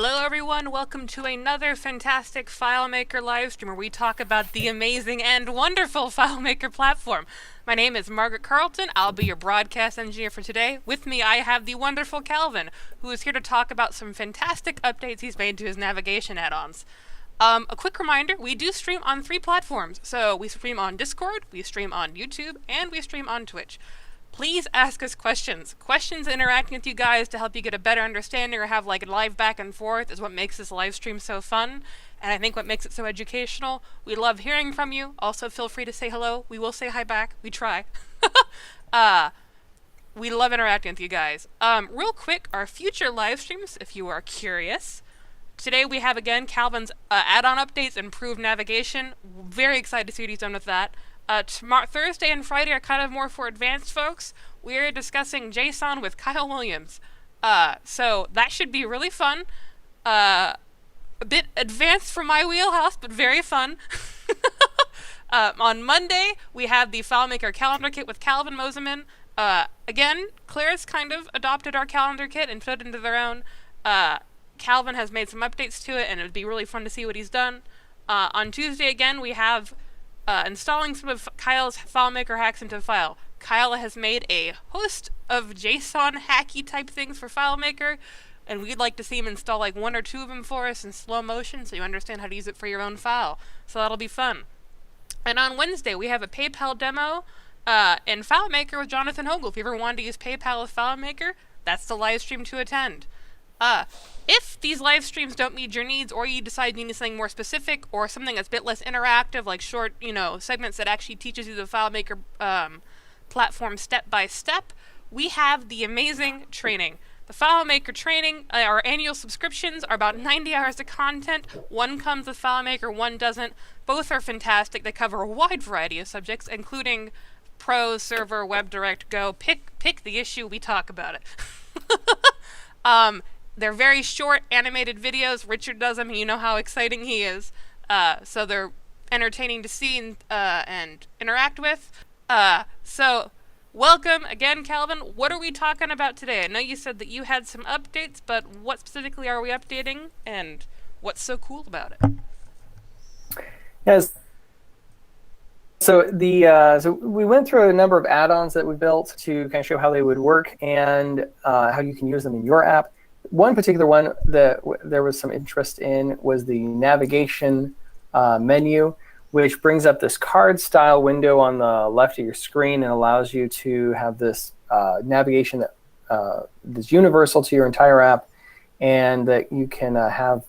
Hello everyone, welcome to another fantastic FileMaker live stream where we talk about the amazing and wonderful FileMaker platform. My name is Margaret Carlton. I'll be your broadcast engineer for today. With me I have the wonderful Calvin, who is here to talk about some fantastic updates he's made to his navigation add-ons. A quick reminder, we do stream on 3 platforms. So we stream on Discord, we stream on YouTube, and we stream on Twitch. Please ask us questions. Questions interacting with you guys to help you get a better understanding or have like a live back and forth is what makes this live stream so fun. And I think what makes it so educational. We love hearing from you. Also feel free to say hello. We will say hi back. We try. We love interacting with you guys. Real quick, our future live streams, if you are curious. Today we have again Calvin's add-on updates, improved navigation. Very excited to see what he's done with that. Thursday and Friday are kind of more for advanced folks. We're discussing JSON with Kyle Williams. So that should be really fun. A bit advanced for my wheelhouse, but very fun. On Monday, we have the FileMaker Calendar Kit with Calvin Moseman. Again, Claire's kind of adopted our calendar kit and put it into their own. Calvin has made some updates to it, and it would be really fun to see what he's done. On Tuesday, again, we have installing some of Kyle's FileMaker hacks into File. Kyle has made a host of JSON hacky type things for FileMaker, and we'd like to see him install like 1 or 2 of them for us in slow motion so you understand how to use it for your own file. So that'll be fun. And on Wednesday, we have a PayPal demo in FileMaker with Jonathan Hogle. If you ever wanted to use PayPal with FileMaker, that's the live stream to attend. If these live streams don't meet your needs, or you decide you need something more specific, or something that's a bit less interactive, like short, segments that actually teaches you the FileMaker platform step by step, we have the amazing training. The FileMaker training, our annual subscriptions are about 90 hours of content. One comes with FileMaker, one doesn't. Both are fantastic. They cover a wide variety of subjects, including Pros, Server, WebDirect, Go. Pick the issue, we talk about it. They're very short, animated videos. Richard does them, and you know how exciting he is. So they're entertaining to see and interact with. So welcome again, Calvin. What are we talking about today? I know you said that you had some updates, but what specifically are we updating, and what's so cool about it? Yes. So so we went through a number of add-ons that we built to kind of show how they would work and how you can use them in your app. One particular one that there was some interest in was the navigation menu, which brings up this card-style window on the left of your screen and allows you to have this navigation that's universal to your entire app, and that you can have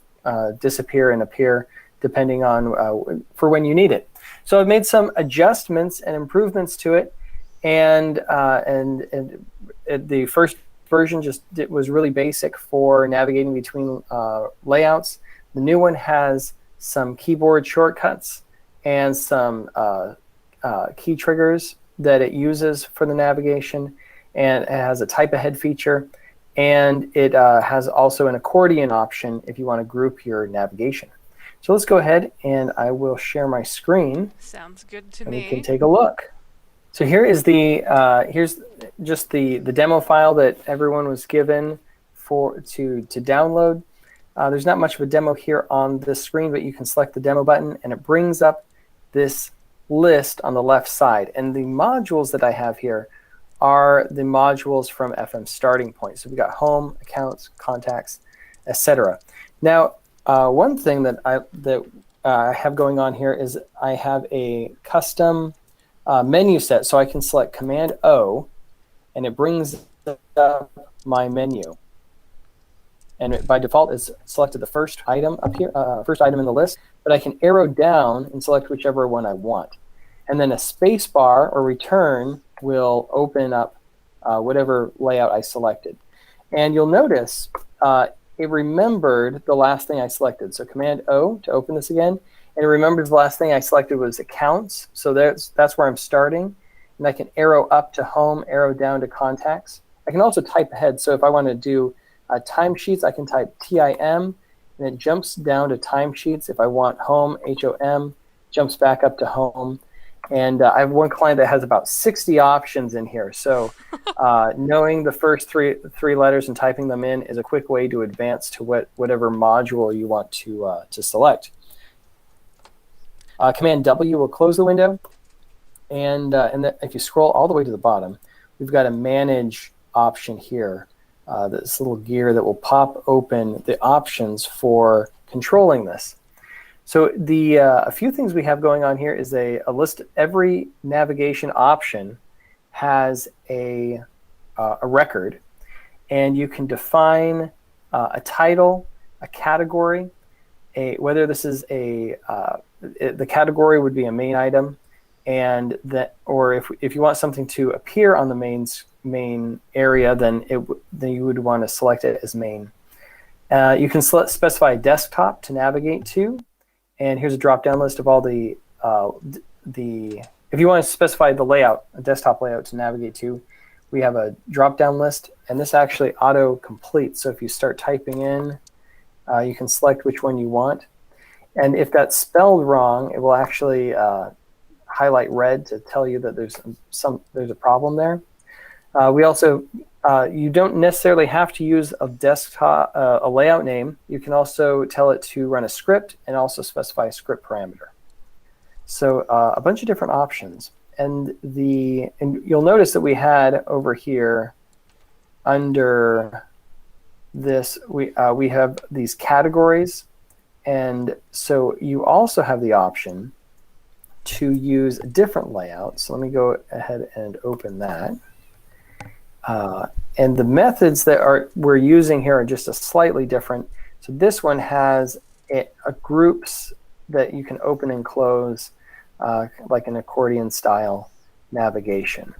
disappear and appear depending on for when you need it. So I've made some adjustments and improvements to it, and the first version was really basic for navigating between layouts. The new one has some keyboard shortcuts and some key triggers that it uses for the navigation, and it has a type ahead feature, and it has also an accordion option if you want to group your navigation. So let's go ahead and I will share my screen. Sounds good to and me. We can take a look. So here is here's just the demo file that everyone was given to download. There's not much of a demo here on this screen, but you can select the demo button, and it brings up this list on the left side. And the modules that I have here are the modules from FM Starting Point. So we've got Home, Accounts, Contacts, etc. Now, one thing that I have going on here is I have a custom menu set, so I can select Command O, and it brings up my menu. And by default, it's selected the first item up here, first item in the list, but I can arrow down and select whichever one I want. And then a space bar or return will open up whatever layout I selected. And you'll notice it remembered the last thing I selected. So Command O to open this again. And it remembers the last thing I selected was Accounts. So that's where I'm starting. And I can arrow up to Home, arrow down to Contacts. I can also type ahead. So if I want to do timesheets, I can type TIM, and it jumps down to timesheets. If I want Home, HOM, jumps back up to Home. And I have one client that has about 60 options in here. So knowing the first three letters and typing them in is a quick way to advance to whatever module you want to select. Command W will close the window. And if you scroll all the way to the bottom, we've got a manage option here. This little gear that will pop open the options for controlling this. So a few things we have going on here is a list. Every navigation option has a record, and you can define a title, a category, whether this is the category would be a main item, and or if you want something to appear on the main area, then you would want to select it as main. You can specify a desktop to navigate to. And here's a drop-down list of all if you want to specify the layout, a desktop layout to navigate to, we have a drop-down list, and this actually auto-completes. So if you start typing in, you can select which one you want. And if that's spelled wrong, it will actually highlight red to tell you that there's a problem there. We also you don't necessarily have to use a desktop a layout name. You can also tell it to run a script and also specify a script parameter. So a bunch of different options. And you'll notice that we had over here under this we have these categories, and so you also have the option to use a different layout. So let me go ahead and open that. And the methods that we're using here are just a slightly different. So this one has groups that you can open and close, like an accordion style navigation.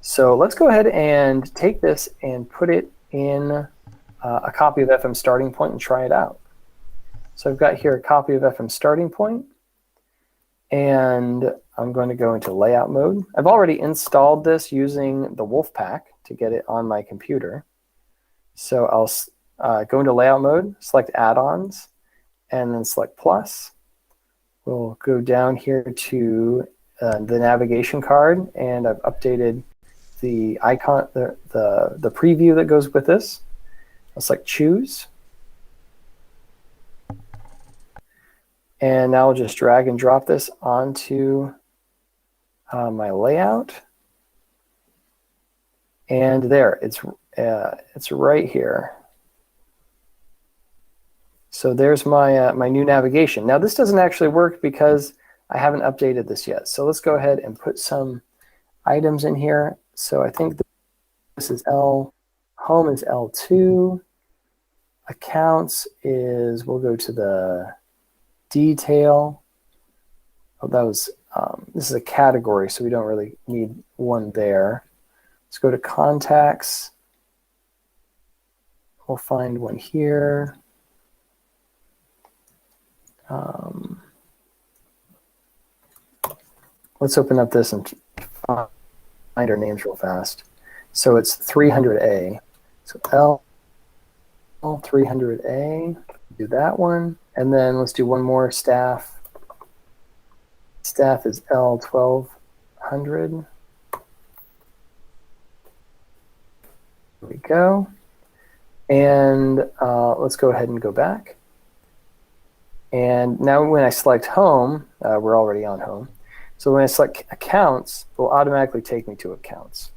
So let's go ahead and take this and put it in a copy of FM Starting Point and try it out. So I've got here a copy of FM Starting Point, and I'm going to go into layout mode. I've already installed this using the Wolfpack to get it on my computer. So I'll go into layout mode, select add-ons, and then select plus. We'll go down here to the navigation card, and I've updated the icon, the preview that goes with this. I'll select choose. And now I'll just drag and drop this onto my layout. And there, it's right here. So there's my new navigation. Now this doesn't actually work because I haven't updated this yet. So let's go ahead and put some items in here. So I think this is L, home is L2, accounts is, we'll go to the detail. Oh, this is a category, so we don't really need one there. Let's go to contacts. We'll find one here. Let's open up this and find our names real fast. So it's 300A. So L 300A, do that one. And then let's do one more, staff. Staff is L1200. There we go. And let's go ahead and go back. And now when I select home, we're already on home. So when I select accounts, it will automatically take me to accounts.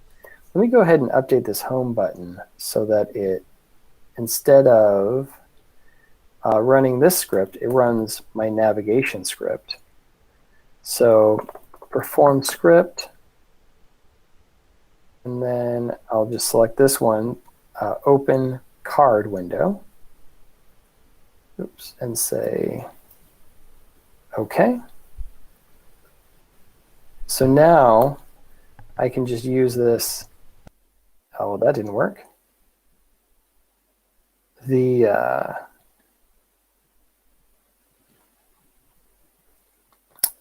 Let me go ahead and update this home button so that it, instead of running this script, it runs my navigation script. So perform script, and then I'll just select this one, open card window. Oops, and say OK. So now I can just use this. Oh, well, that didn't work.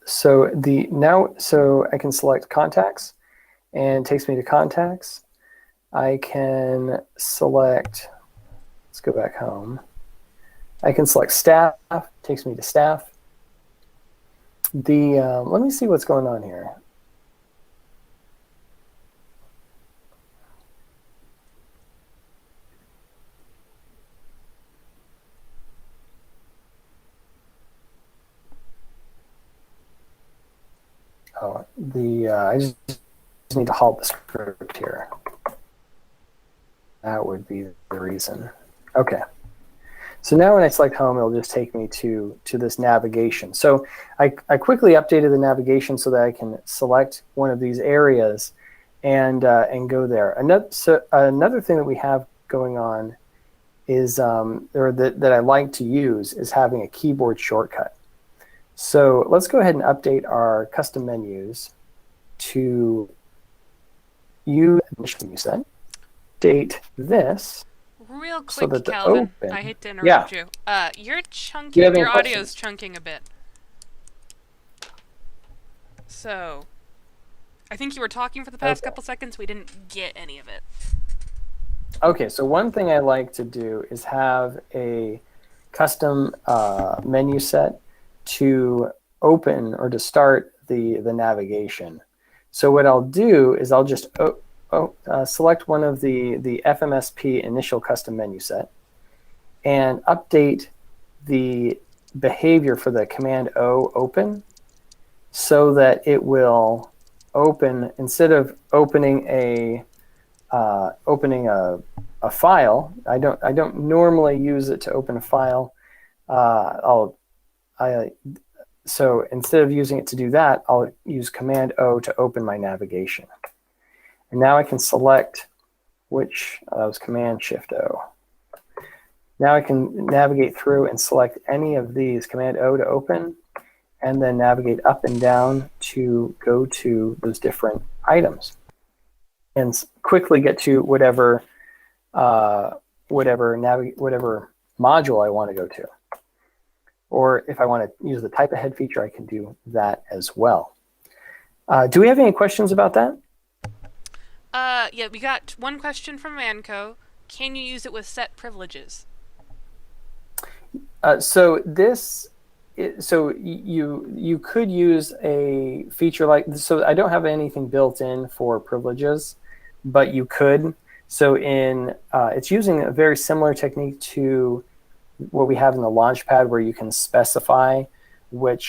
So I can select contacts, and it takes me to contacts. I can select, let's go back home. I can select staff, takes me to staff. Let me see what's going on here. Oh, I just need to halt the script here. That would be the reason. Okay. So now when I select home, it'll just take me to this navigation. So I quickly updated the navigation so that I can select one of these areas and go there. Another thing that we have going on is, or that I like to use, is having a keyboard shortcut. So let's go ahead and update our custom menus to use the menu set. Update this. Real quick, So that the Calvin, open, I hate to interrupt you. You're chunking, you have any your audio's questions? chunking a bit. So, I think you were talking for the past couple seconds. We didn't get any of it. Okay, so one thing I like to do is have a custom menu set to open or to start the navigation. So what I'll do is I'll just select one of the FMSP initial custom menu set and update the behavior for the Command O open so that it will open, instead of opening a file. I don't normally use it to open a file. So instead of using it to do that, I'll use Command O to open my navigation. And now I can select which, that was Command Shift O. Now I can navigate through and select any of these, Command O to open, and then navigate up and down to go to those different items and quickly get to whatever module I want to go to. Or if I want to use the type ahead feature, I can do that as well. Do we have any questions about that? Yeah, we got one question from Manco. Can you use it with set privileges? So you could use a feature like this. So I don't have anything built in for privileges, but you could. So it's using a very similar technique to what we have in the Launchpad, where you can specify what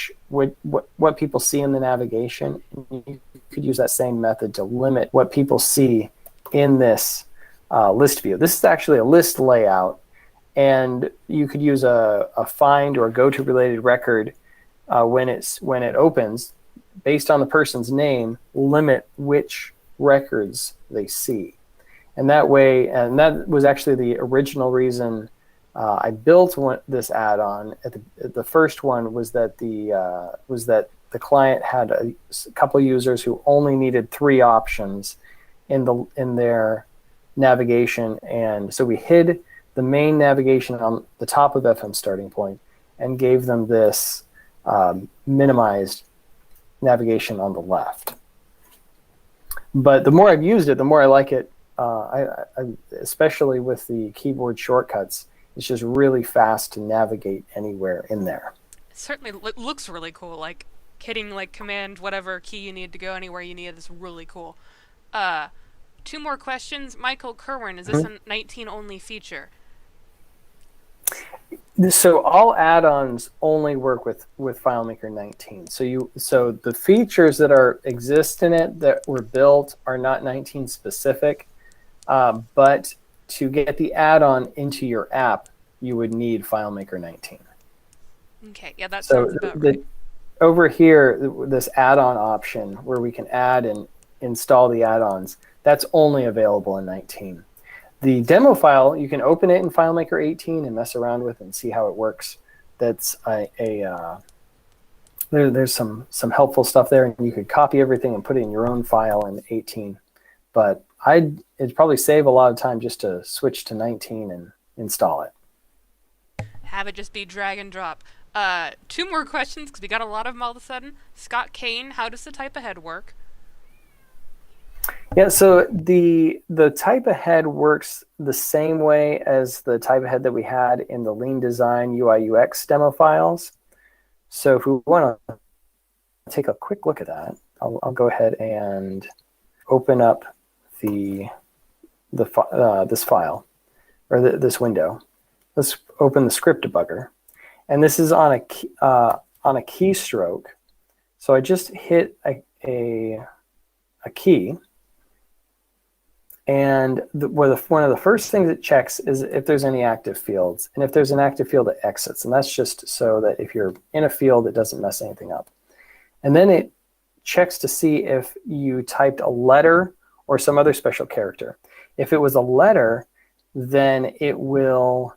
people see in the navigation. You could use that same method to limit what people see in this list view. This is actually a list layout, and you could use a find or a go to related record when it opens, based on the person's name, limit which records they see. And that way, and that was actually the original reason I built this add-on. The first one was that the client had a couple users who only needed 3 options in their navigation, and so we hid the main navigation on the top of FM starting point and gave them this minimized navigation on the left. But the more I've used it, the more I like it. Especially with the keyboard shortcuts, it's just really fast to navigate anywhere in there. It certainly looks really cool. Like hitting like command whatever key you need to go anywhere you need is really cool. 2 more questions. Michael Kerwin, is this a 19 only feature? So all add-ons only work with FileMaker 19. So the features that exist in it that were built are not 19 specific. But to get the add-on into your app, you would need FileMaker 19. Okay, yeah, that sounds about right. Over here, this add-on option where we can add and install the add-ons, that's only available in 19. The demo file, you can open it in FileMaker 18 and mess around with and see how it works. That's there's some helpful stuff there, and you could copy everything and put it in your own file in 18. But it'd probably save a lot of time just to switch to 19 and install it. Have it just be drag and drop. 2 more questions, because we got a lot of them all of a sudden. Scott Kane, how does the type ahead work? Yeah, so the type ahead works the same way as the type ahead that we had in the Lean Design UI UX demo files. So if we want to take a quick look at that. I'll go ahead and open up this file, or this window. Let's open the script debugger, and this is on a keystroke. So I just hit a key, and one of the first things it checks is if there's any active fields, and if there's an active field, it exits, and that's just so that if you're in a field, it doesn't mess anything up. And then it checks to see if you typed a letter or some other special character. If it was a letter, then it will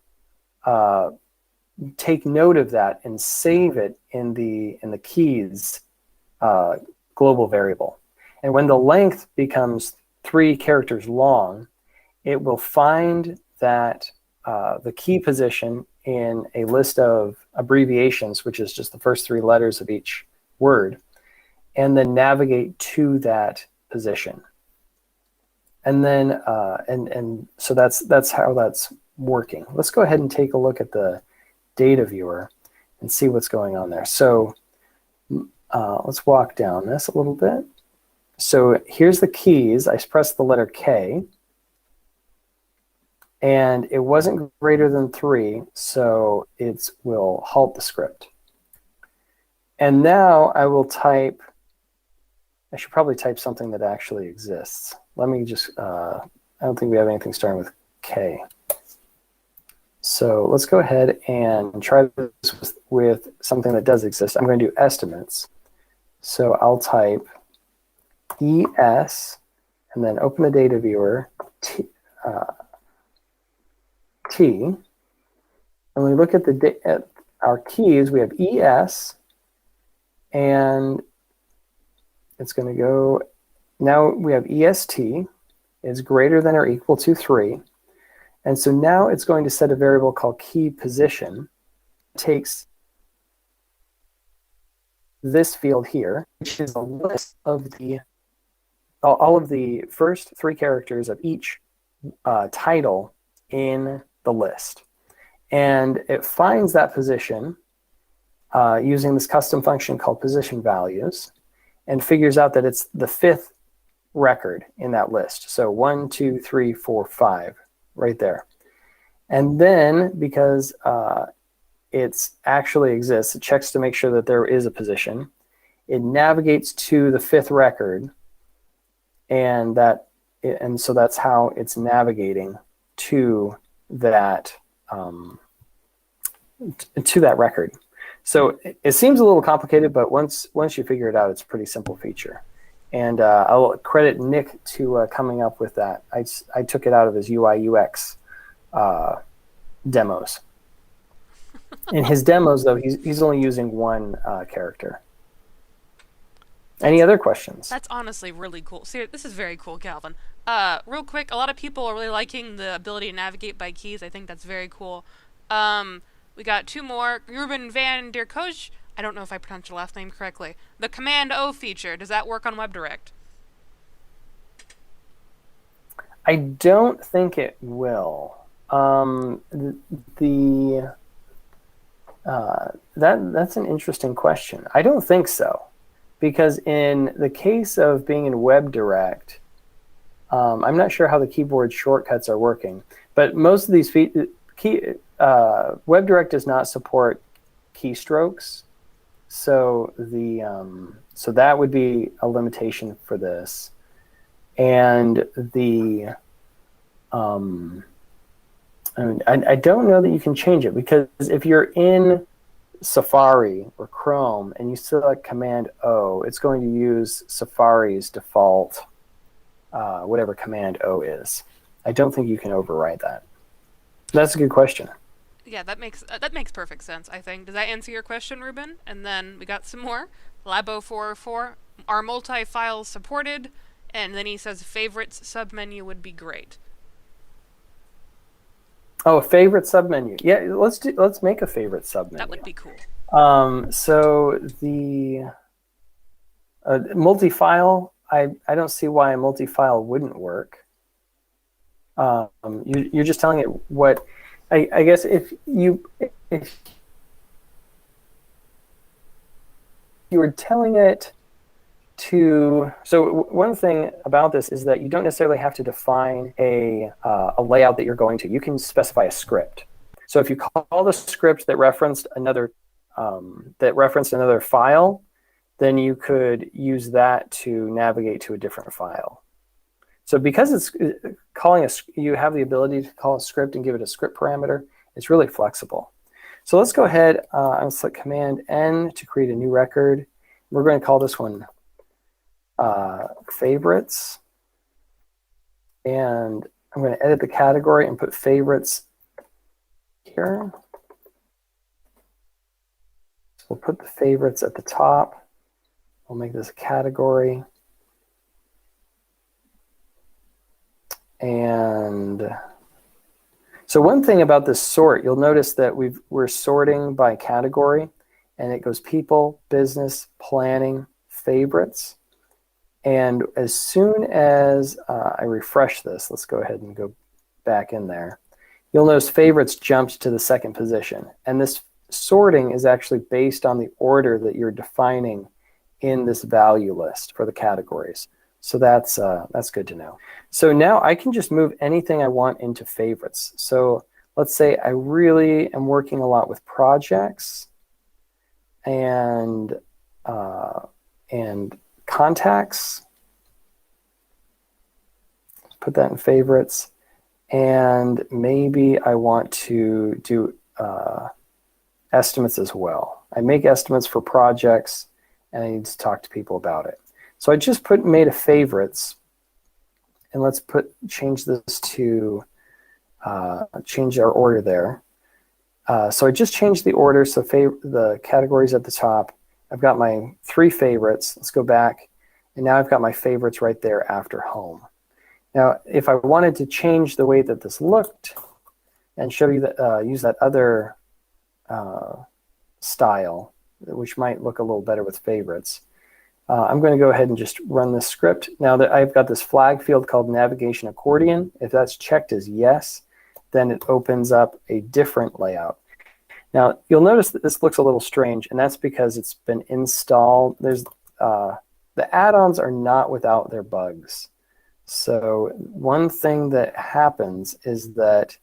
take note of that and save it in the keys global variable. And when the length becomes 3 characters long, it will find that the key position in a list of abbreviations, which is just the first 3 letters of each word, and then navigate to that position. And then and so that's how that's working. Let's go ahead and take a look at the data viewer and see what's going on there. So let's walk down this a little bit. So here's the keys. I pressed the letter K, and it wasn't greater than 3, so it will halt the script. And now I will type, I should probably type something that actually exists. Let me just, I don't think we have anything starting with K. So let's go ahead and try this with something that does exist. I'm going to do estimates. So I'll type ES, and then open the data viewer, T. And when we look at at our keys, we have ES, and it's going to go, now we have EST is greater than or equal to 3. And so now it's going to set a variable called key position. It takes this field here, which is a list of all of the first 3 characters of each title in the list. And it finds that position using this custom function called position values, and figures out that it's the 5th record in that list. So 1, 2, 3, 4, 5, right there. And then because it actually exists, it checks to make sure that there is a position. It navigates to the 5th record, and so that's how it's navigating to that record. So it seems a little complicated, but once you figure it out, it's a pretty simple feature. And I'll credit Nick to coming up with that. I took it out of his UI UX demos. In his demos, though, he's only using 1 character. Any other questions? That's honestly really cool. See, this is very cool, Calvin. Real quick, a lot of people are really liking the ability to navigate by keys. I think that's very cool. We got 2 more. Ruben van der Koch. I don't know if I pronounced your last name correctly. The Command O feature. Does that work on WebDirect? I don't think it will. That's an interesting question. I don't think so, because in the case of being in WebDirect, I'm not sure how the keyboard shortcuts are working, but most of these WebDirect does not support keystrokes, so so that would be a limitation for this. And I don't know that you can change it, because if you're in Safari or Chrome and you select Command O, it's going to use Safari's default whatever Command O is. I don't think you can override that. That's a good question. Yeah, that makes perfect sense, I think. Does that answer your question, Ruben? And then we got some more. Labo404, are multi-files supported? And then he says favorites submenu would be great. Oh, a favorite submenu. Yeah, let's make a favorite submenu. That would be cool. So the multi-file, I don't see why a multi-file wouldn't work. You're just telling it what. I guess if you were telling it to, so one thing about this is that you don't necessarily have to define a layout that you're going to. You can specify a script. So if you call the script that referenced another file, then you could use that to navigate to a different file. So because it's calling you have the ability to call a script and give it a script parameter, it's really flexible. So let's go ahead and select Command N to create a new record. We're going to call this one favorites. And I'm going to edit the category and put favorites here. So we'll put the favorites at the top. We'll make this a category. And so one thing about this sort, you'll notice that we're sorting by category, and it goes people, business, planning, favorites. And as soon as I refresh this, let's go ahead and go back in there. You'll notice favorites jumped to the second position. And this sorting is actually based on the order that you're defining in this value list for the categories. So that's good to know. So now I can just move anything I want into favorites. So let's say I really am working a lot with projects and contacts. Put that in favorites. And maybe I want to do estimates as well. I make estimates for projects, and I need to talk to people about it. So I just made a favorites, and let's change this to change our order there. So I just changed the order, so the categories at the top. I've got my 3 favorites. Let's go back, and now I've got my favorites right there after home. Now, if I wanted to change the way that this looked and show you that use that other style, which might look a little better with favorites, I'm going to go ahead and just run this script. Now that I've got this flag field called navigation accordion, if that's checked as yes, then it opens up a different layout. Now you'll notice that this looks a little strange, and that's because it's been installed. There's the add-ons are not without their bugs. So one thing that happens is that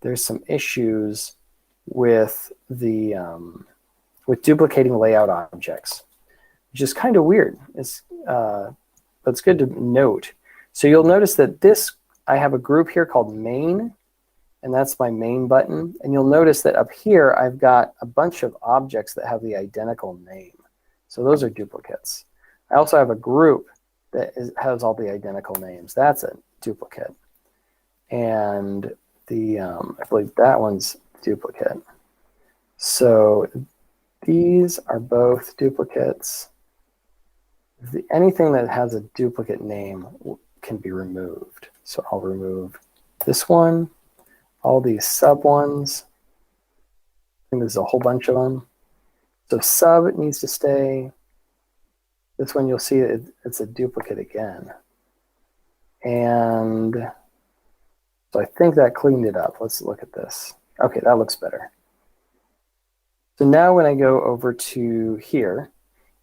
there's some issues with the with duplicating layout objects, which is kind of weird. But it's good to note. So you'll notice that I have a group here called main, and that's my main button. And you'll notice that up here, I've got a bunch of objects that have the identical name. So those are duplicates. I also have a group that has all the identical names. That's a duplicate. And I believe that one's duplicate. So these are both duplicates. Anything that has a duplicate name can be removed. So I'll remove this one, all these sub ones. I think there's a whole bunch of them. So sub needs to stay. This one you'll see it's a duplicate again. And so I think that cleaned it up. Let's look at this. Okay, that looks better. So now when I go over to here,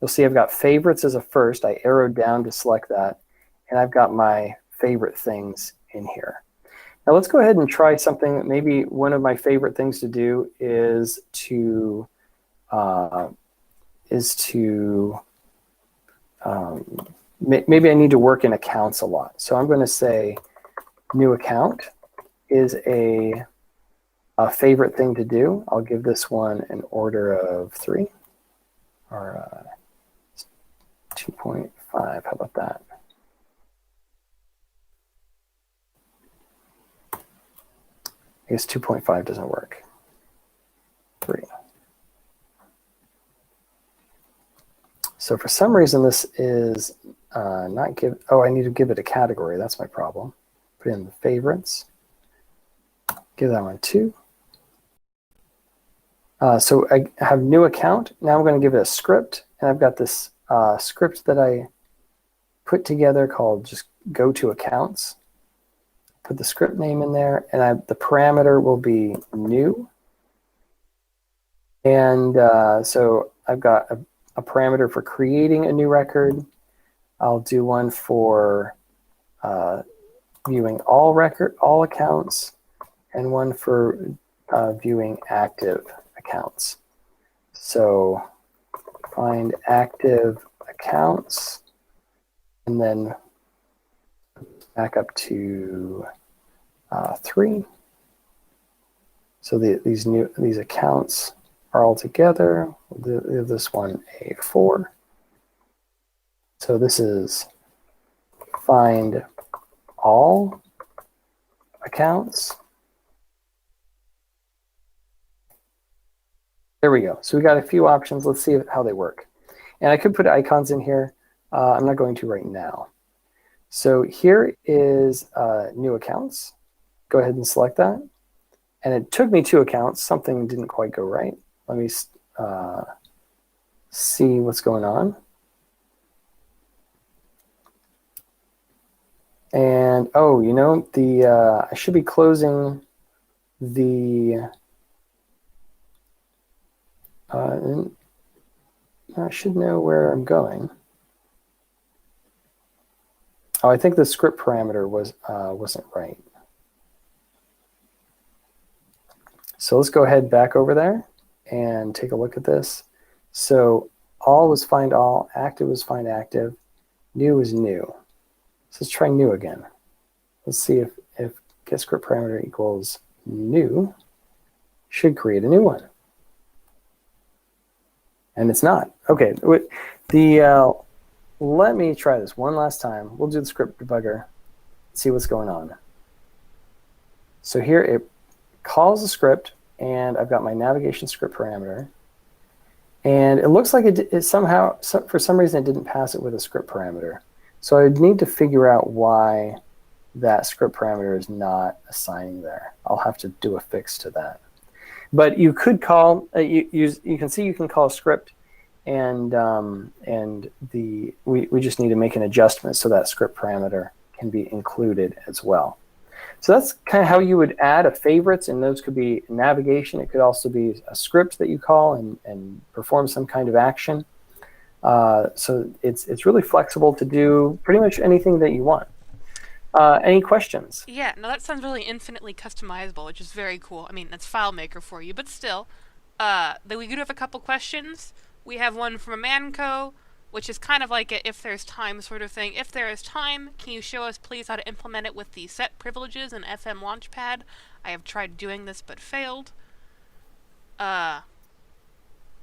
you'll see I've got favorites as a first. I arrowed down to select that, and I've got my favorite things in here. Now let's go ahead and try something. Maybe one of my favorite things to do is to maybe I need to work in accounts a lot. So I'm going to say new account is a favorite thing to do. I'll give this one an order of 3 or 2.5. How about that? I guess 2.5 doesn't work. 3. So for some reason, this is not give. Oh, I need to give it a category. That's my problem. Put in the favorites. Give that one 2. So I have new account. Now I'm going to give it a script, and I've got this script that I put together called just go to accounts. Put the script name in there, and the parameter will be new. And so I've got a parameter for creating a new record. I'll do one for viewing all accounts, and one for viewing active accounts. So find active accounts, and then back up to 3. So these accounts are all together. We'll give this one a 4. So this is find all accounts. There we go. So we got a few options. Let's see how they work. And I could put icons in here. I'm not going to right now. So here is new accounts. Go ahead and select that. And it took me 2 accounts. Something didn't quite go right. Let me see what's going on. And oh, you know, I should be closing the. I should know where I'm going. Oh, I think the script parameter wasn't right. So let's go ahead back over there and take a look at this. So all was find all, active was find active, new was new. So let's try new again. Let's see if get script parameter equals new, should create a new one. And it's not. Okay, let me try this one last time. We'll do the script debugger, see what's going on. So here it calls the script, and I've got my navigation script parameter. And it looks like it somehow, for some reason, it didn't pass it with a script parameter. So I need to figure out why that script parameter is not assigning there. I'll have to do a fix to that. But you could call, you can see you can call a script, and we just need to make an adjustment so that script parameter can be included as well. So that's kind of how you would add a favorites, and those could be navigation. It could also be a script that you call and perform some kind of action. So it's really flexible to do pretty much anything that you want. Any questions? Yeah, no, that sounds really infinitely customizable, which is very cool. I mean, that's FileMaker for you, but still. We do have a couple questions. We have one from Manco, which is kind of like a if there's time sort of thing. If there is time, can you show us please how to implement it with the set privileges in FM Launchpad? I have tried doing this but failed.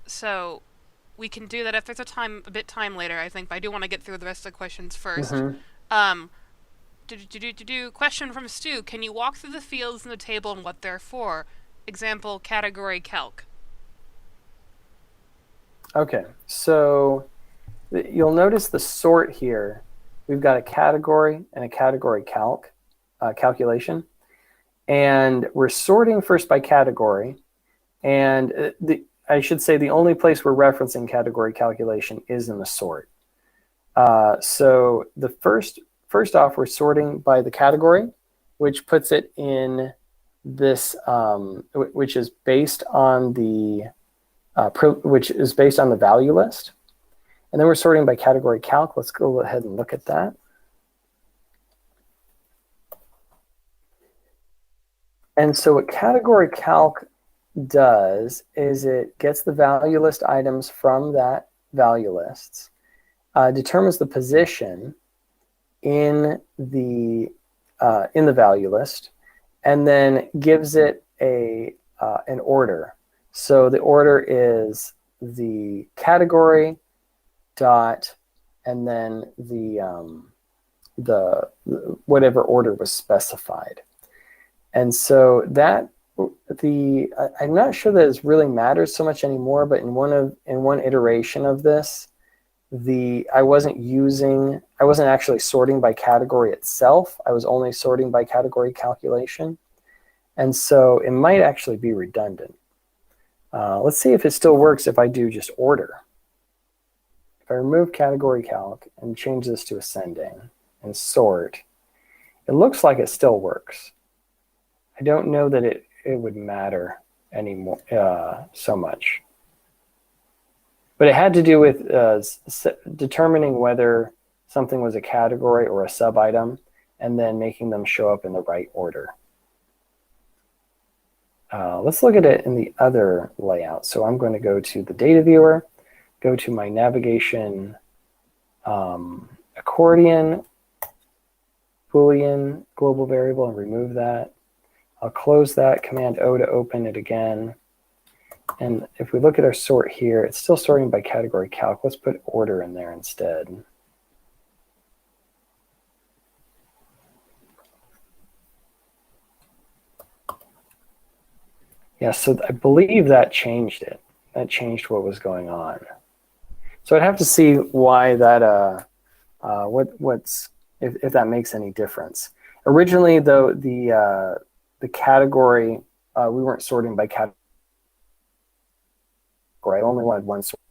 So we can do that if there's a bit time later, I think, but I do want to get through the rest of the questions first. Question from Stu. Can you walk through the fields in the table and what they're for? Example, category calc. Okay, so you'll notice the sort here. We've got a category and a category calculation. And we're sorting first by category. And I should say the only place we're referencing category calculation is in the sort. So the first off, we're sorting by the category, which puts it in this, which is based on the value list. And then we're sorting by category calc. Let's go ahead and look at that. And so what category calc does is it gets the value list items from that value lists, determines the position in the value list, and then gives it an order. So the order is the category dot and then the whatever order was specified. And so that I'm not sure that it really matters so much anymore, but in one iteration of this, I wasn't actually sorting by category itself. I was only sorting by category calculation. And so it might actually be redundant. Let's see if it still works if I do just order. If I remove category calc and change this to ascending and sort, it looks like it still works. I don't know that it would matter anymore so much. But it had to do with determining whether something was a category or a sub-item, and then making them show up in the right order. Let's look at it in the other layout. So I'm going to go to the data viewer, go to my navigation accordion, Boolean, global variable, and remove that. I'll close that, Command O to open it again. And if we look at our sort here, it's still sorting by category calc. Let's put order in there instead. Yeah, so I believe that changed it. That changed what was going on. So I'd have to see why that, if that makes any difference. Originally, though, the category, we weren't sorting by category. I only wanted one sort.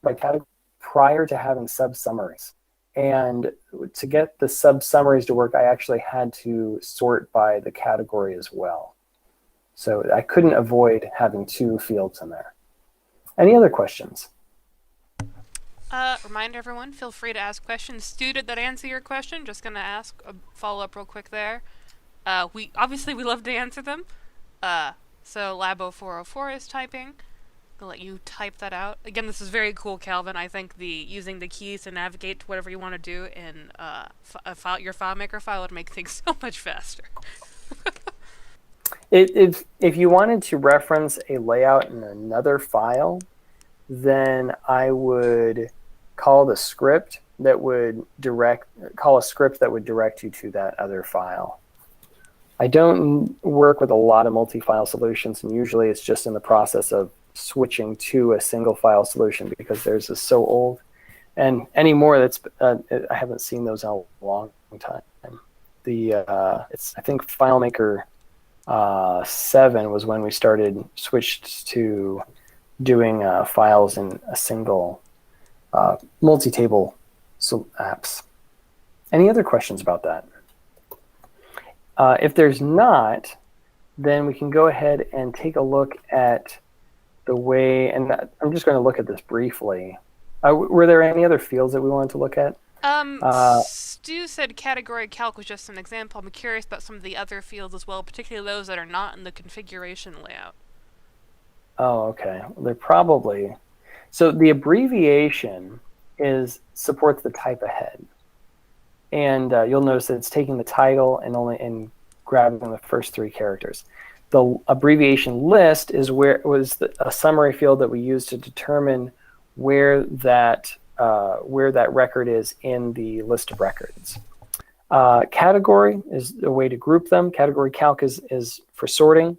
By category prior to having sub-summaries. And to get the sub-summaries to work, I actually had to sort by the category as well. So I couldn't avoid having two fields in there. Any other questions? Remind everyone, feel free to ask questions. Student that answer your question, just going to ask a follow-up real quick there. We love to answer them. So Labo404 is typing. I'll let you type that out. Again, this is very cool, Calvin. I think using the keys to navigate to whatever you want to do in your FileMaker file would make things so much faster. If you wanted to reference a layout in another file, then I would call a script that would direct you to that other file. I don't work with a lot of multi-file solutions, and usually it's just in the process of switching to a single file solution because theirs is so old. And anymore, I haven't seen those in a long time. I think FileMaker 7 was when we switched to doing files in a single multi-table apps. Any other questions about that? If there's not, then we can go ahead and take a look at the way, and I'm just going to look at this briefly. Were there any other fields that we wanted to look at? Stu said category calc was just an example. I'm curious about some of the other fields as well, particularly those that are not in the configuration layout. Oh, okay. They're probably... So the abbreviation supports the type ahead. And you'll notice that it's taking the title and grabbing the first three characters. The abbreviation list is a summary field that we use to determine where that record is in the list of records. Category is a way to group them. Category calc is for sorting.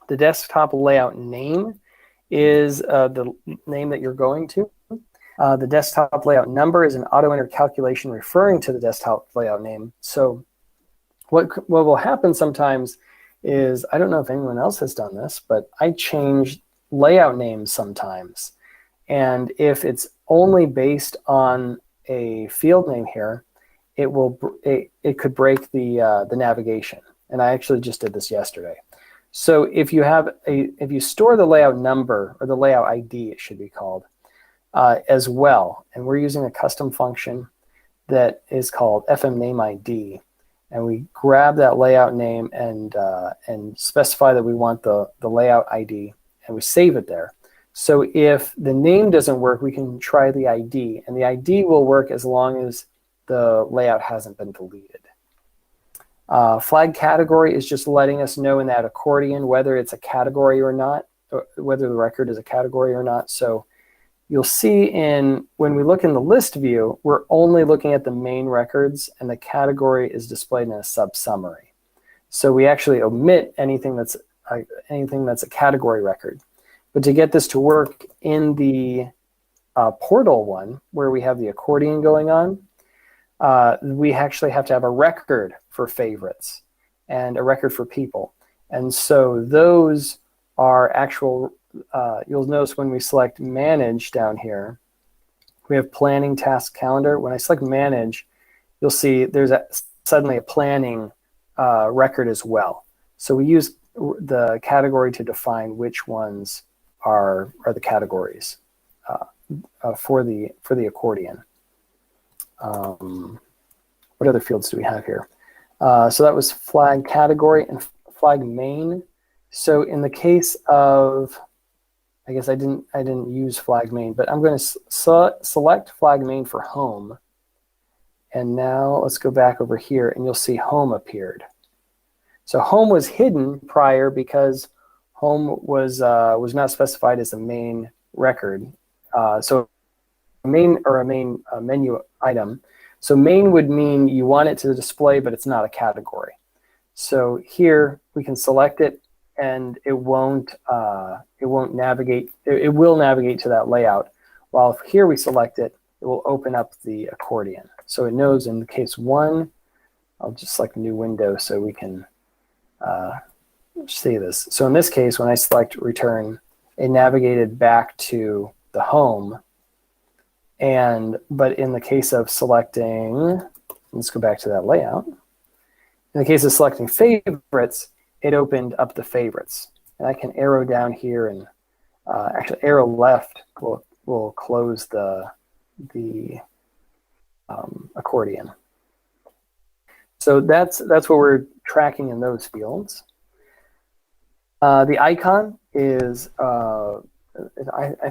The desktop layout name is the name that you're going to. The desktop layout number is an auto-enter calculation referring to the desktop layout name. So what will happen sometimes is, I don't know if anyone else has done this, but I change layout names sometimes. And if it's only based on a field name here, it could break the navigation. And I actually just did this yesterday. So if you store the layout number, or the layout ID it should be called, as well, and we're using a custom function that is called fmnameID, and we grab that layout name and specify that we want the layout ID, and we save it there. So if the name doesn't work, we can try the ID, and the ID will work as long as the layout hasn't been deleted. Flag category is just letting us know in that accordion whether it's a category or not, or whether the record is a category or not. So you'll see when we look in the list view, we're only looking at the main records, and the category is displayed in a sub-summary. So we actually omit anything that's a category record. But to get this to work in the portal one, where we have the accordion going on, we actually have to have a record for favorites and a record for people. And so those are actual, you'll notice when we select manage down here, we have planning, task, calendar. When I select manage, you'll see there's suddenly a planning record as well. So we use the category to define which ones are the categories for the accordion. What other fields do we have here? So that was flag category and flag main. So in the case of, I guess I didn't use flag main, but I'm going to select flag main for home. And now let's go back over here and you'll see home appeared. So home was hidden prior because home was not specified as a main record. So a main menu item. So main would mean you want it to display, but it's not a category. So here we can select it, and it won't navigate. It will navigate to that layout. While if here we select it, it will open up the accordion. So it knows in the case 1, I'll just select new window so we can see this. So in this case, when I select return, it navigated back to the home. But in the case of selecting, let's go back to that layout. In the case of selecting favorites, it opened up the favorites. And I can arrow down here and actually arrow left will close the accordion. So that's what we're tracking in those fields. The icon is, I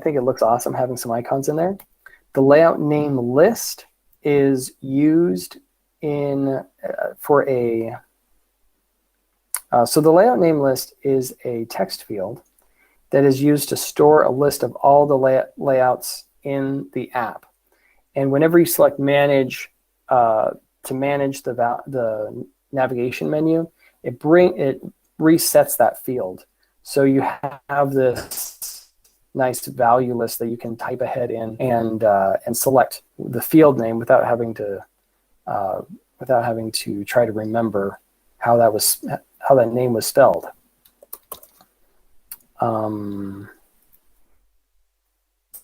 think it looks awesome having some icons in there. The layout name list is used for a, so the layout name list is a text field that is used to store a list of all the layouts in the app. And whenever you select manage, to manage the navigation menu, it resets that field. So you have this nice value list that you can type ahead in and select the field name without having to try to remember how that name was spelled. The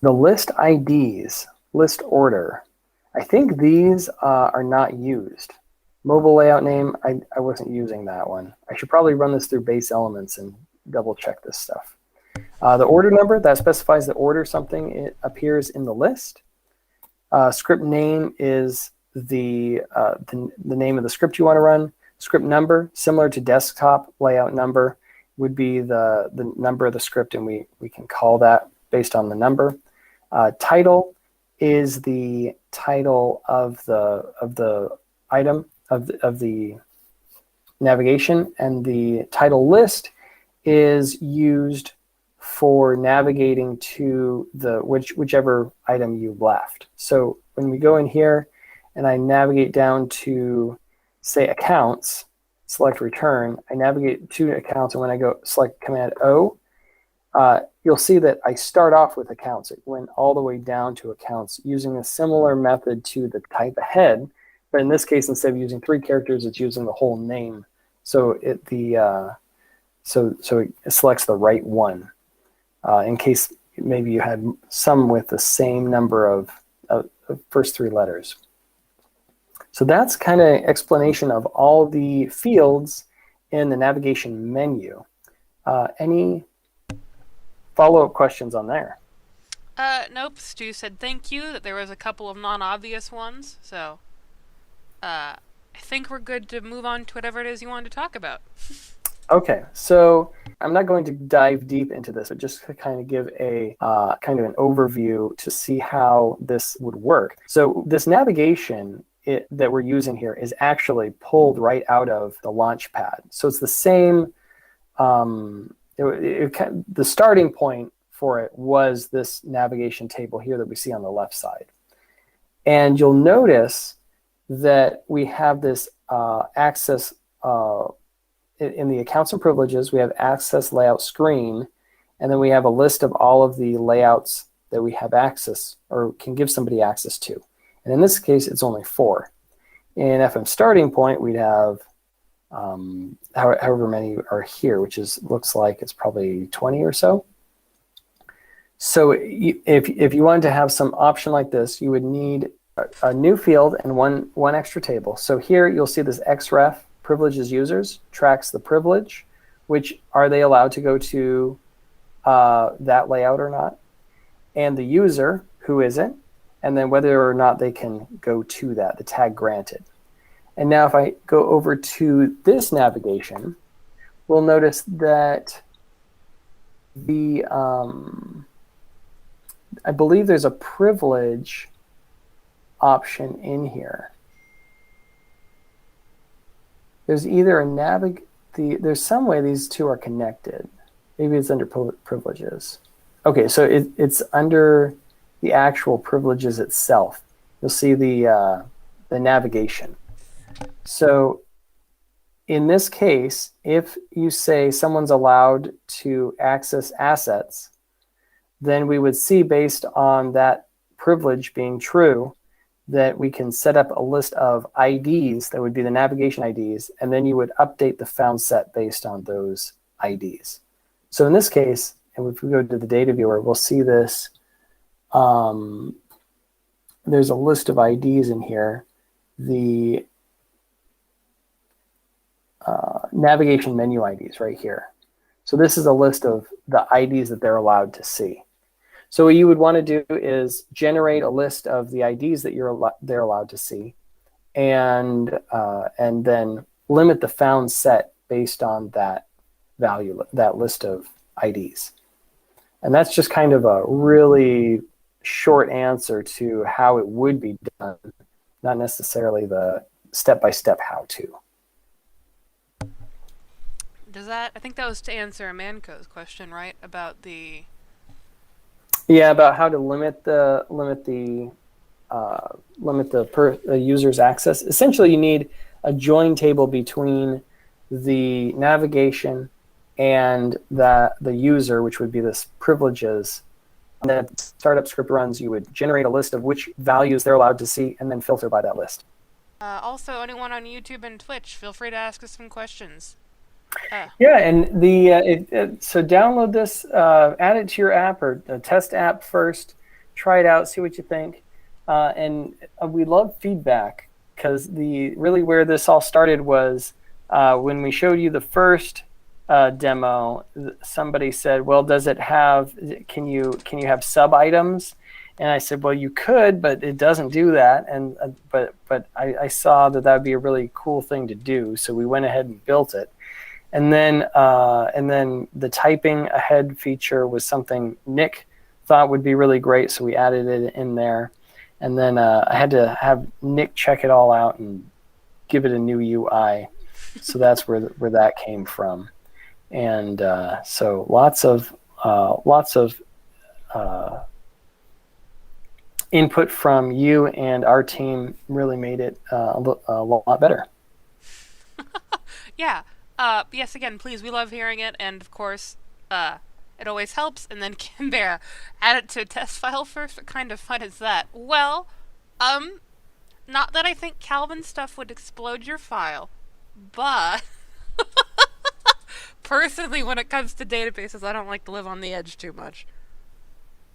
list IDs, list order, I think these are not used. Mobile layout name, I wasn't using that one. I should probably run this through base elements and double check this stuff. The order number, that specifies the order something appears in the list. Script name is the name of the script you want to run. Script number, similar to desktop layout number, would be the number of the script, and we can call that based on the number. Title is the title of the item of the navigation, and the title list is used for navigating to whichever item you left. So when we go in here and I navigate down to, say, accounts, select return, I navigate to accounts, and when I go select Command O, you'll see that I start off with accounts. It went all the way down to accounts using a similar method to the type ahead, but in this case, instead of using 3 characters, it's using the whole name. So it selects the right one. In case maybe you had some with the same number of first 3 letters. So that's kind of explanation of all the fields in the navigation menu. Any follow-up questions on there? Nope. Stu said thank you, that there was a couple of non-obvious ones. So I think we're good to move on to whatever it is you wanted to talk about. Okay, so I'm not going to dive deep into this, but just to kind of give a kind of an overview to see how this would work. So this navigation that we're using here is actually pulled right out of the Launchpad. So it's the same, the starting point for it was this navigation table here that we see on the left side. And you'll notice that we have this access, in the accounts and privileges, we have access layout screen, and then we have a list of all of the layouts that we have access or can give somebody access to. And in this case, it's only 4. In FM starting point, we'd have however many are here, which looks like it's probably 20 or so. So if you wanted to have some option like this, you would need a new field and one extra table. So here you'll see this xref privileges users, tracks the privilege, which are they allowed to go to that layout or not, and the user, who isn't, and then whether or not they can go to that, the tag granted. And now if I go over to this navigation, we'll notice that the I believe there's a privilege option in here. There's either a there's some way these two are connected. Maybe it's under privileges. Okay, so it's under the actual privileges itself. You'll see the navigation. So in this case, if you say someone's allowed to access assets, then we would see, based on that privilege being true, that we can set up a list of IDs that would be the navigation IDs, and then you would update the found set based on those IDs. So in this case, and if we go to the data viewer, we'll see this. There's a list of IDs in here. The navigation menu IDs right here. So this is a list of the IDs that they're allowed to see. So what you would want to do is generate a list of the IDs that they're allowed to see, and then limit the found set based on that value, that list of IDs. And that's just kind of a really short answer to how it would be done, not necessarily the step-by-step how-to. Does that? I think that was to answer Amanco's question, right? About the. Yeah, about how to limit the user's access. Essentially, you need a join table between the navigation and the user, which would be this privileges. And then if startup script runs, you would generate a list of which values they're allowed to see, and then filter by that list. Also, anyone on YouTube and Twitch, feel free to ask us some questions. Yeah, and so download this, add it to your app or a test app first, try it out, see what you think, and we love feedback, because really where this all started was when we showed you the first demo. Somebody said, "Well, does it have? Can you have sub items?" And I said, "Well, you could, but it doesn't do that." And but I saw that would be a really cool thing to do, so we went ahead and built it. And then the typing ahead feature was something Nick thought would be really great, so we added it in there. And then I had to have Nick check it all out and give it a new UI. So that's where that came from. And so lots of input from you and our team really made it a lot better. Yeah. Yes, again, please, we love hearing it, and of course, it always helps. And then Canberra, add it to a test file first. What kind of fun is that? Well, not that I think Calvin stuff would explode your file, but personally, when it comes to databases, I don't like to live on the edge too much.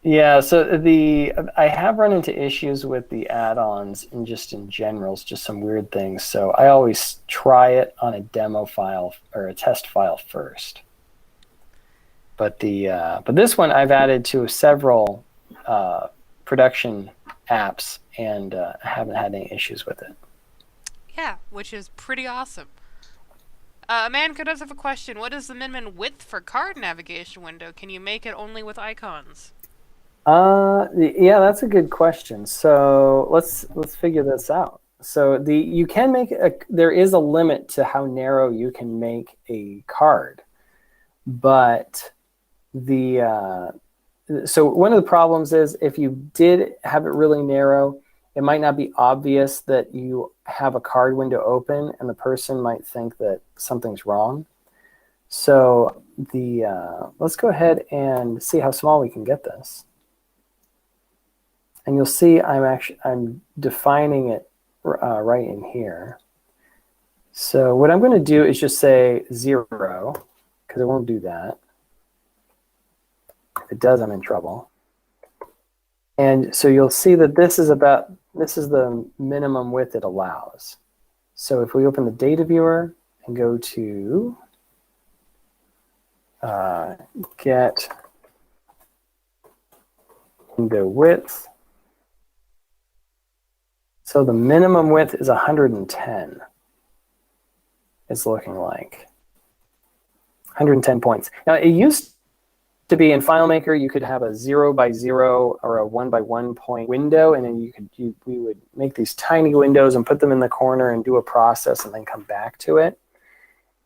Yeah, so I have run into issues with the add-ons and just in general, it's just some weird things. So I always try it on a demo file or a test file first. But this one I've added to several production apps, and I haven't had any issues with it. Yeah, which is pretty awesome. Manco does have a question. What is the minimum width for card navigation window? Can you make it only with icons? Yeah, that's a good question. So let's figure this out. So you can make there is a limit to how narrow you can make a card, but so one of the problems is if you did have it really narrow, it might not be obvious that you have a card window open, and the person might think that something's wrong. So let's go ahead and see how small we can get this. And you'll see I'm defining it right in here. So what I'm going to do is just say 0, because it won't do that. If it does, I'm in trouble. And so you'll see that this is the minimum width it allows. So if we open the data viewer and go to get window width, so the minimum width is 110. It's looking like 110 points. Now it used to be in FileMaker you could have a 0 by 0 or a 1 by 1 point window, and then we would make these tiny windows and put them in the corner and do a process and then come back to it.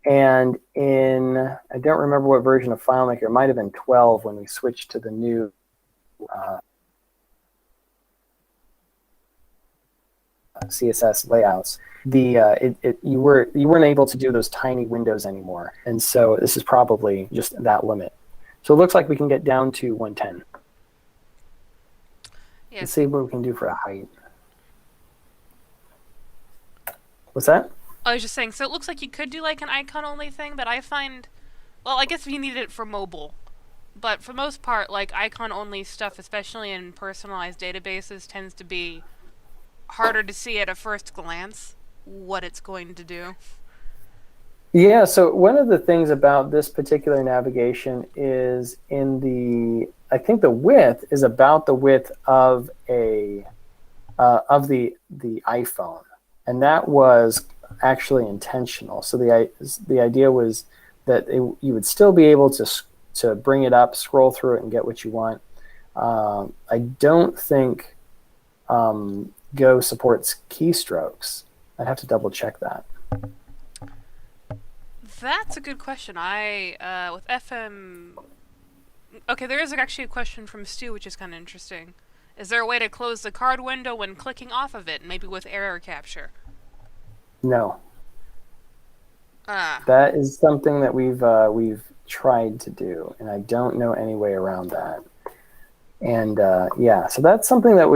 And in, I don't remember what version of FileMaker, it might have been 12 when we switched to the new CSS layouts. You weren't able to do those tiny windows anymore, and so this is probably just that limit. So it looks like we can get down to 110. Yeah. Let's see what we can do for a height. What's that? I was just saying, so it looks like you could do like an icon-only thing, but I find, well, I guess if you needed it for mobile, but for the most part, like icon-only stuff, especially in personalized databases, tends to be harder to see at a first glance what it's going to do. Yeah, so one of the things about this particular navigation is in the, I think the width is about the width of the iPhone, and that was actually intentional. So the idea was that you would still be able to bring it up, scroll through it, and get what you want. I don't think Go supports keystrokes. I'd have to double check that. That's a good question. With FM... Okay, there is actually a question from Stu, which is kind of interesting. Is there a way to close the card window when clicking off of it, maybe with error capture? No. That is something that we've tried to do, and I don't know any way around that. And yeah, so that's something that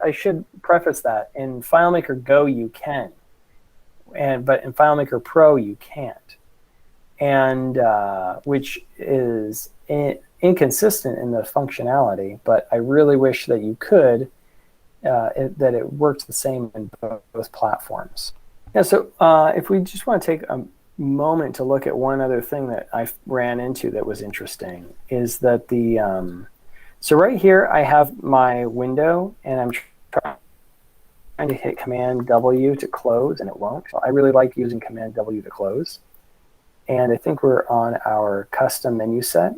I should preface that in FileMaker Go you can, but in FileMaker Pro you can't, and which is inconsistent in the functionality. But I really wish that you could, that it worked the same in both platforms. Yeah. So if we just want to take a moment to look at one other thing that I ran into that was interesting is that so right here I have my window and I'm trying to hit Command W to close and it won't. So I really like using Command W to close. And I think we're on our custom menu set.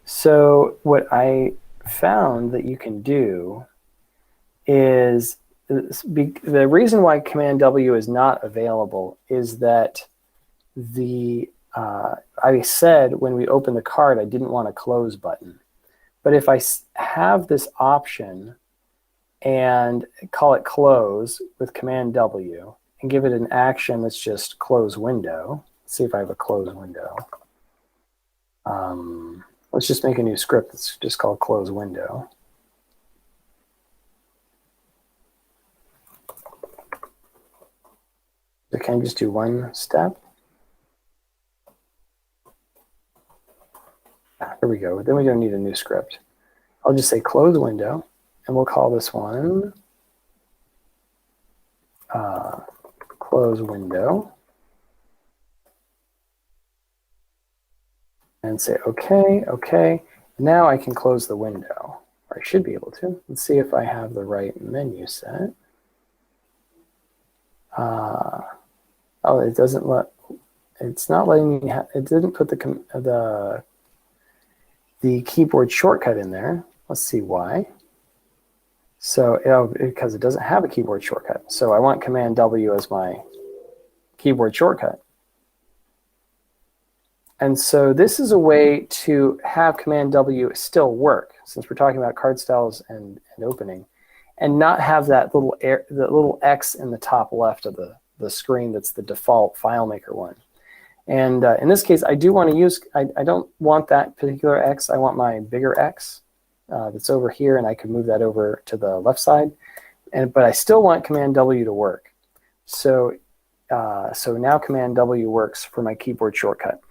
So what I found that you can do is the reason why Command W is not available is that I said when we open the card I didn't want a close button. But if I have this option and call it close with Command W and give it an action that's just close window, let's see if I have a close window. Let's just make a new script that's just called close window. So can I just do one step? Here we go. Then we don't need a new script. I'll just say close window, and we'll call this one close window. And say OK, OK. Now I can close the window, or I should be able to. Let's see if I have the right menu set. Oh, it doesn't let. It's not letting me. It didn't put the keyboard shortcut in there. Let's see why. So because it doesn't have a keyboard shortcut. So I want Command W as my keyboard shortcut. And so this is a way to have Command W still work, since we're talking about card styles and opening, and not have that little X in the top left of the screen that's the default FileMaker one. And in this case, I do want to use, I don't want that particular X. I want my bigger X that's over here, and I can move that over to the left side. But I still want Command W to work. So now Command W works for my keyboard shortcut.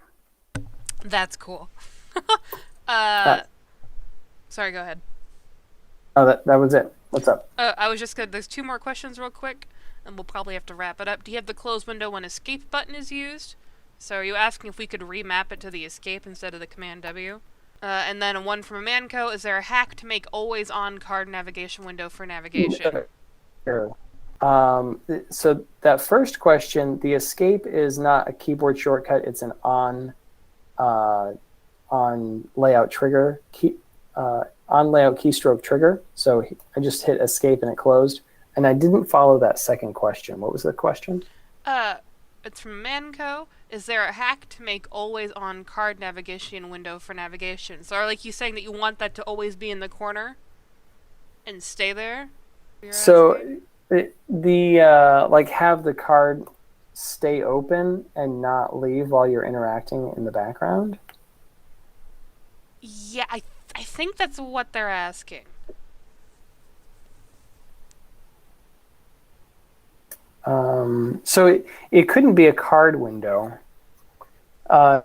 That's cool. Sorry, go ahead. Oh, that was it. What's up? I was just good. There's two more questions real quick. and we'll probably have to wrap it up. Do you have the close window when escape button is used? So are you asking if we could remap it to the escape instead of the command W? And then one from Manco, is there a hack to make always on card navigation window for navigation? Sure. So that first question, the escape is not a keyboard shortcut, it's an on layout trigger, on layout keystroke trigger. So I just hit escape and it closed. And I didn't follow that second question. What was the question? It's from Manco. Is there a hack to make always on card navigation window for navigation? So are like you saying that you want that to always be in the corner and stay there? So like have the card stay open and not leave while you're interacting in the background? Yeah, I think that's what they're asking. So it couldn't be a card window.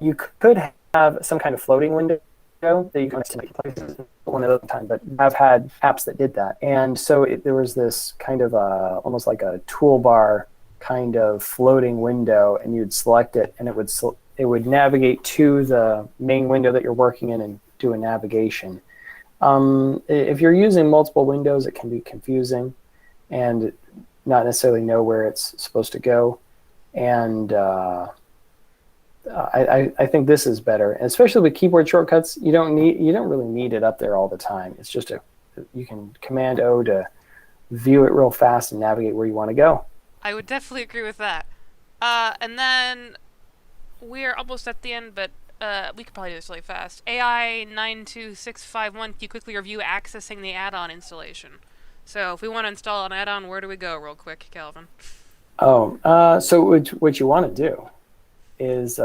You could have some kind of floating window that you can make places one at a time, but I've had apps that did that. And so there was this kind of almost like a toolbar kind of floating window, and you'd select it, and it would navigate to the main window that you're working in and do a navigation. If you're using multiple windows, it can be confusing and not necessarily know where it's supposed to go. And I think this is better, and especially with keyboard shortcuts. You don't really need it up there all the time. It's just you can Command O to view it real fast and navigate where you want to go. I would definitely agree with that. And then we're almost at the end, but we could probably do this really fast. AI 92651, can you quickly review accessing the add-on installation? So if we want to install an add-on, where do we go real quick, Calvin? Oh, so what you want to do is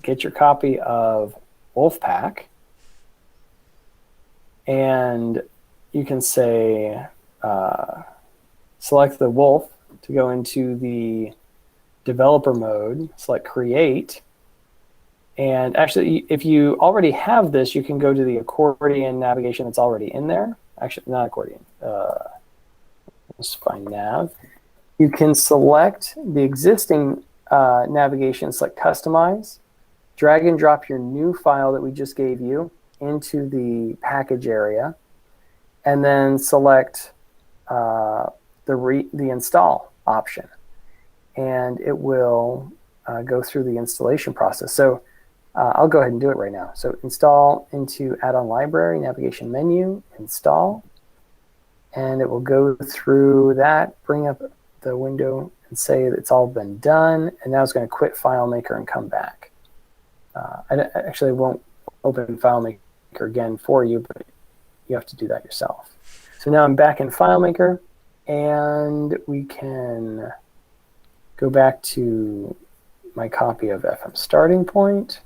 get your copy of Wolfpack, and you can say select the Wolf to go into the developer mode, select create. And actually, if you already have this, you can go to the Accordion navigation that's already in there. Actually, not Accordion. Let's find nav. You can select the existing navigation, select customize, drag and drop your new file that we just gave you into the package area, and then select the install option. And it will go through the installation process. So I'll go ahead and do it right now. So install into add-on library, navigation menu, install. And it will go through that, bring up the window and say that it's all been done. And now it's going to quit FileMaker and come back. I actually won't open FileMaker again for you, but you have to do that yourself. So now I'm back in FileMaker, and we can go back to my copy of FM Starting Point.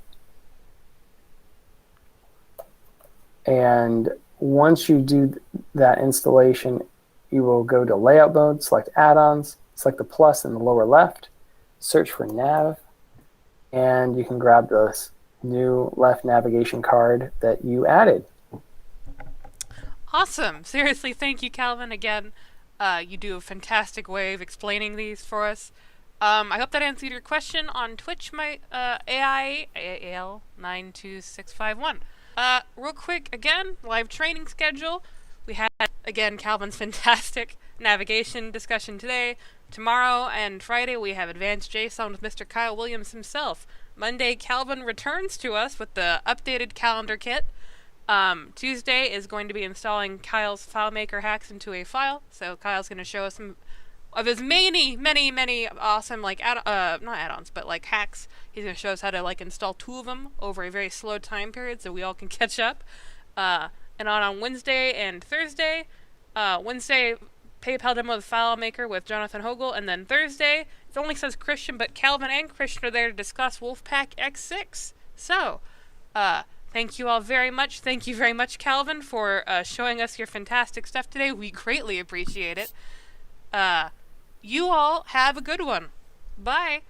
And once you do that installation, you will go to layout mode, select add-ons, select the plus in the lower left, search for nav, and you can grab this new left navigation card that you added. Awesome. Seriously, thank you, Calvin. Again, you do a fantastic way of explaining these for us. I hope that answered your question on Twitch, my AI AL92651. Real quick, again, live training schedule. We had, again, Calvin's fantastic navigation discussion today. Tomorrow and Friday, we have Advanced JSON with Mr. Kyle Williams himself. Monday, Calvin returns to us with the updated calendar kit. Tuesday is going to be installing Kyle's FileMaker hacks into a file. So Kyle's going to show us some of his many awesome, like, not add-ons, but like hacks. He's going to show us how to like install 2 of them over a very slow time period so we all can catch up. And on Wednesday and Thursday, Wednesday, PayPal demo of FileMaker with Jonathan Hogel, and then Thursday, it only says Christian, but Calvin and Christian are there to discuss Wolfpack X6. So, thank you all very much. Thank you very much, Calvin, for showing us your fantastic stuff today. We greatly appreciate it. You all have a good one. Bye.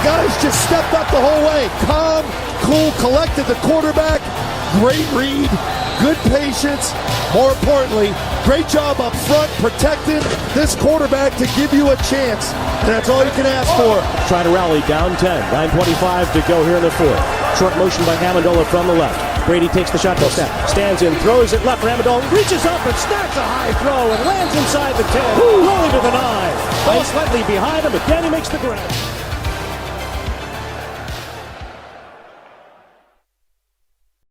guys just stepped up the whole way. Calm, cool, collected, the quarterback. Great read, good patience. More importantly, great job up front protecting this quarterback to give you a chance. And that's all you can ask for. Trying to rally down 10. 9:25 to go here in the fourth. Short motion by Amendola from the left. Brady takes the shotgun snap, stands in, throws it left for Amendola, reaches up and snacks a high throw and lands inside the 10, rolling to the 9. Ball slightly behind him, but Danny makes the grab.